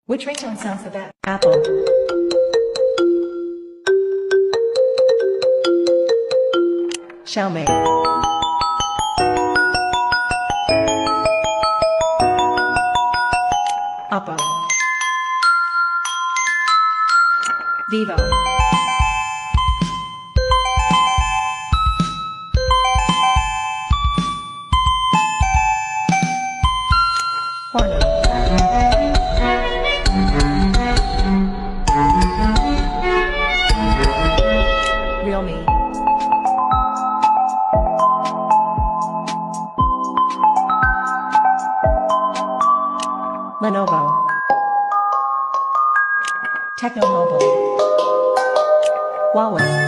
Which ringtone sounds the best? Apple. Xiaomi. Oppo. Vivo. Honor. Realme. Lenovo. Technomobile. Huawei.